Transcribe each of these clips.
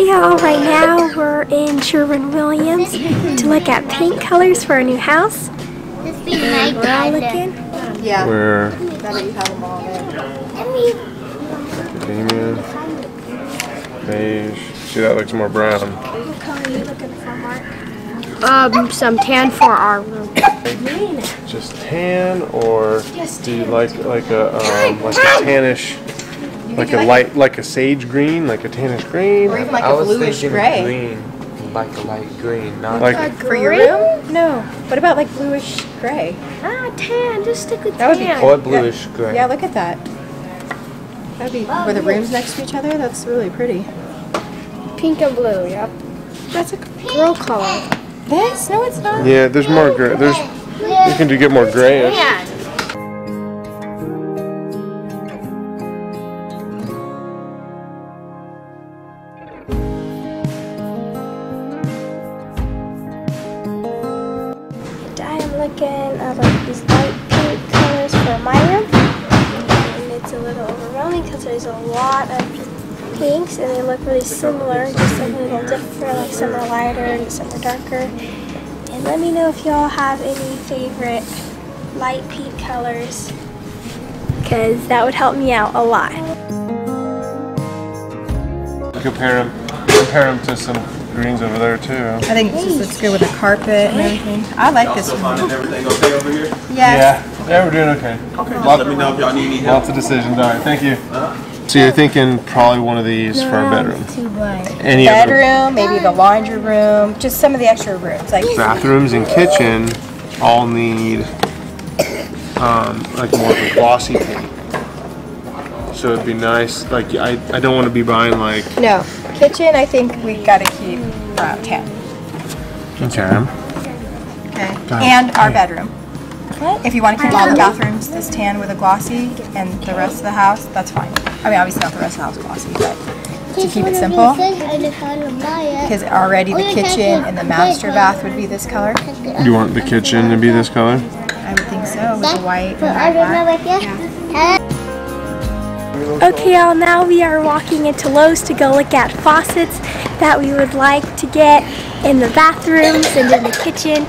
Hey y'all, right now we're in Sherwin-Williams to look at paint colors for our new house. And we're all looking. Yeah. Where? Now that you have them all there. Macadamia. Beige. See, that looks more brown. What color are you looking for, Mark? Some tan for our room. Green. Just tan, or do you like a tannish, like a sage green, like a tannish green? Or even like a bluish gray. Green, like a light green, not Like For your room? No. What about like bluish gray? Ah, tan. Just stick with That would be tan. or bluish gray. Yeah, look at that. That'd be where the rooms next to each other. That's really pretty. Pink and blue, yep. That's a girl color. This? No, it's not. yeah, there's more gray. You can get more grayish. Yeah. I'm looking at like these light pink colors for my room, and it's a little overwhelming because there's a lot of pinks and they look really similar, just a little different, like some are lighter and some are darker. And let me know if y'all have any favorite light pink colors, because that would help me out a lot. Compare them to some greens over there too. I think this looks good with the carpet and everything. I like this one. Everything okay over here? Yes. Yeah, we're doing okay. Okay, just let me know if y'all need any help. Lots of decisions. All right, thank you. So you're thinking probably one of these for a bedroom. Any other Bedroom, maybe the laundry room, just some of the extra rooms. Like bathrooms and kitchen all need like more of a glossy paint. So it'd be nice. Like I don't want to be buying like. no, kitchen. I think we gotta keep tan. Okay. Okay. And our bedroom. If you want to keep all the bathrooms this tan with a glossy and the rest of the house, that's fine. I mean, obviously not the rest of the house glossy, but to keep it simple. Because already the kitchen and the master bath would be this color. You want the kitchen to be this color? I would think so, with the white and black. Yeah. Okay y'all, now we are walking into Lowe's to go look at faucets that we would like to get in the bathrooms and in the kitchen.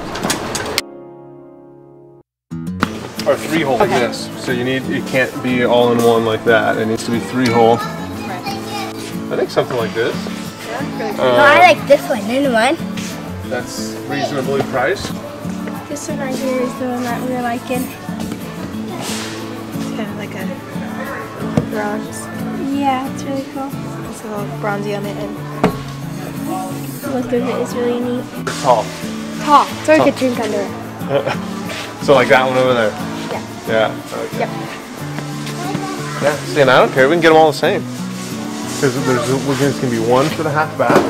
Or 3-hole like this. So it can't be all in one like that. It needs to be 3-hole. I think something like this. I like this one, new one. That's reasonably priced. This one right here is the one that we're liking. It's kind of like a bronze. Yeah, it's really cool. It's a little bronzy on the end. The look of it is really neat. Tall. Tall, so I could drink under it. So like that one over there. Yeah. Yeah. Okay. Yep. Yeah. See, and I don't care. We can get them all the same. Because there's gonna be one for the half bath,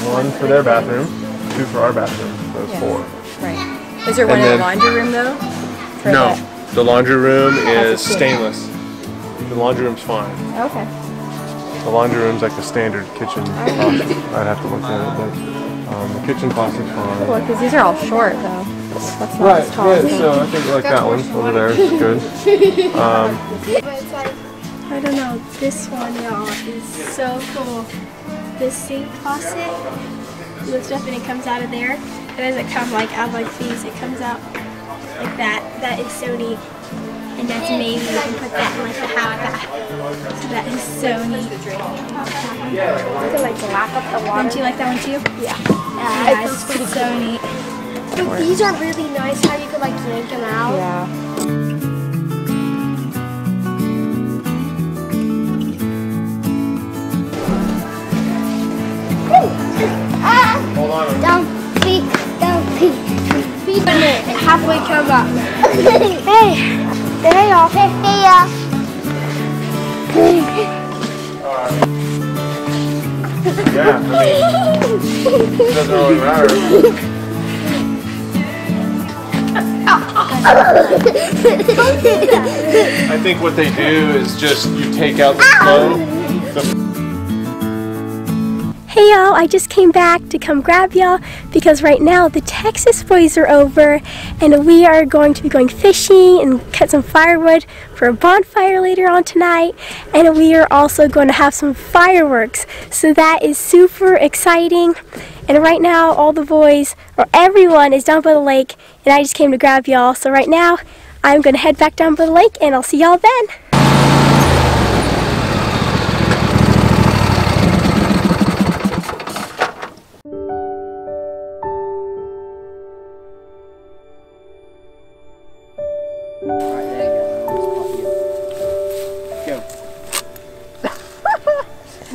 one for their bathroom, 2 for our bathroom. Those 4. Right. Is there one in the laundry room though? No. The laundry room is stainless. The laundry room's fine. Okay. The laundry room's like the standard kitchen faucet. I'd have to look at it, but the kitchen faucet's fine. Well, because these are all short though. That's not Right, as tall. yeah, so I think like that one over there is good. But it's like, I don't know, this one y'all is so cool. This sink faucet, you lift up and it comes out of there. It doesn't come like out like these, it comes out like that. That is so neat. And that's amazing. You can put that in like a half bath. So that is so neat. You can like lap up the water. Don't you like that one too? Yeah. It's so neat. These are really nice how you could like yank them out. Yeah. Hold on. Don't peek. Peek in it. Halfway come up. Hey! Hey y'all! Hey y'all. Yeah, I mean, it doesn't really matter. I think what they do is just you take out the flow. Hey y'all, I just came back to come grab y'all because right now the Texas boys are over and we are going to be going fishing and cut some firewood for a bonfire later on tonight, and we are also going to have some fireworks, so that is super exciting. And right now all the boys, or everyone, is down by the lake and I just came to grab y'all. So right now I'm going to head back down by the lake and I'll see y'all then.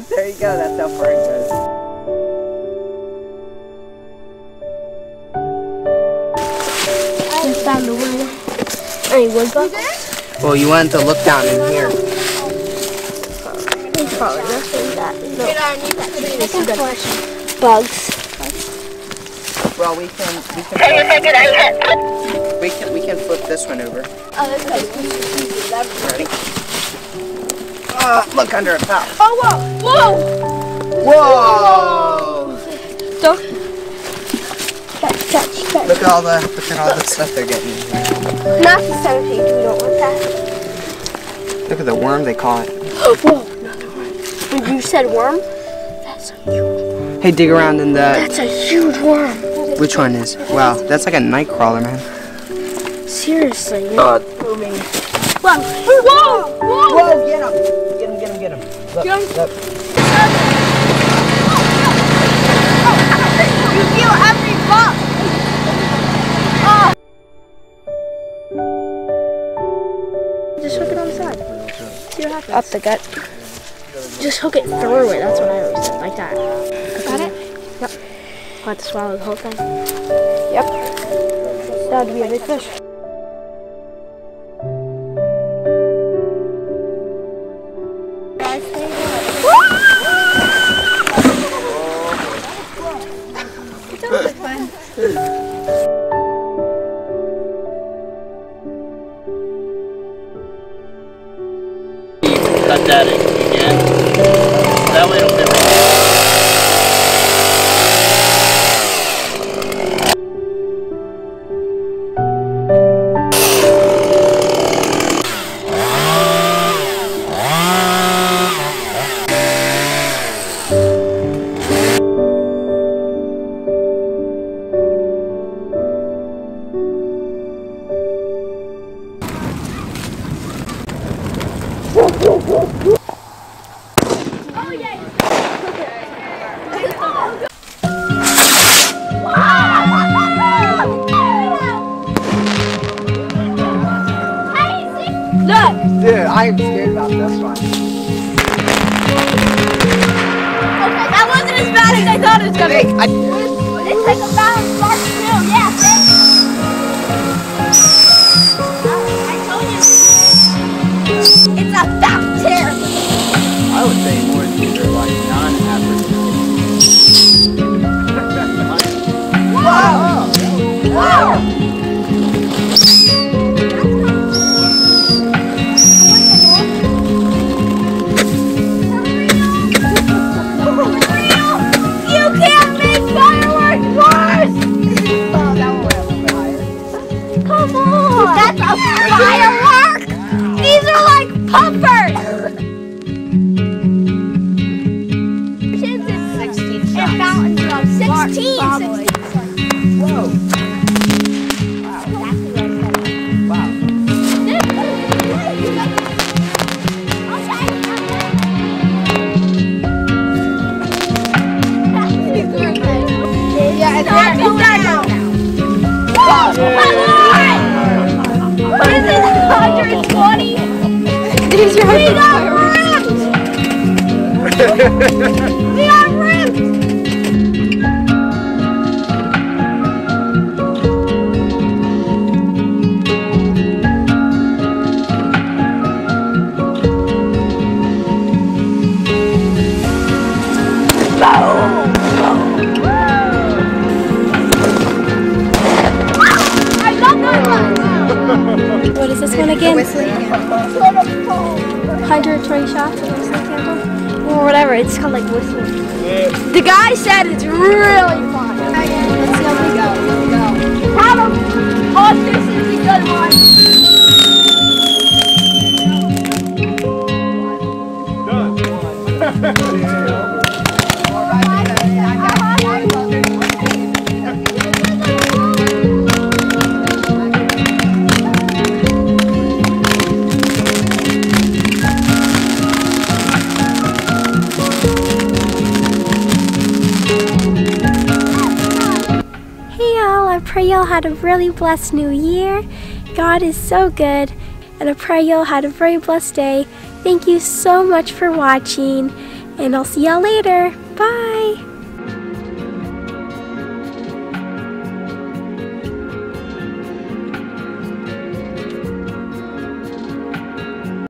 There you go, that's how far it goes. Just found the wood. Any wood buckles? Well, you wanted to look down in here. There's probably nothing that. No. Bugs. Well, we can flip this one over. Ready? Look under a pile. Oh, whoa! Whoa! Don't touch. Look at all the stuff they're getting in here. Not the centipede. We don't want that. Look at the worm they call it. Whoa! Another worm. You said worm? That's a huge worm. Hey, dig around in the. That's a huge worm. Which one is? Wow, that's like a night crawler, man. Seriously. Whoa! Whoa! Whoa! Get him! Get him! Look, look. You feel every bump. Just hook it on the side. See what happens. Up the gut. Just hook it through it. That's what I always did. Like that. Got it? Yep. I'll have to swallow the whole thing. Yep. That would be a big fish. Cut that in again. That way it'll fit right there. Dude, I am scared about this one. Okay, that wasn't as bad as I thought it was gonna be. It's like a balanced mark too, yeah. I told you. It's a fountain. I would say more than these are like non-average. Whoa! Whoa! That's a firework! These are like pumpers! It's 16 shots. And fountains of 16! Whoa! Wow. Yeah, it's not going down. What is it? 120? These are We got ripped! We got ripped! What is this one again? Whistling. 120 shots of whistling candle. or whatever. It's called like whistling. The guy said it's really fun. Let's see how we go. Here we go. Have him. Oh, this is a good one. Hey y'all, I pray y'all had a really blessed new year. God is so good, and I pray y'all had a very blessed day. Thank you so much for watching, and I'll see y'all later. Bye!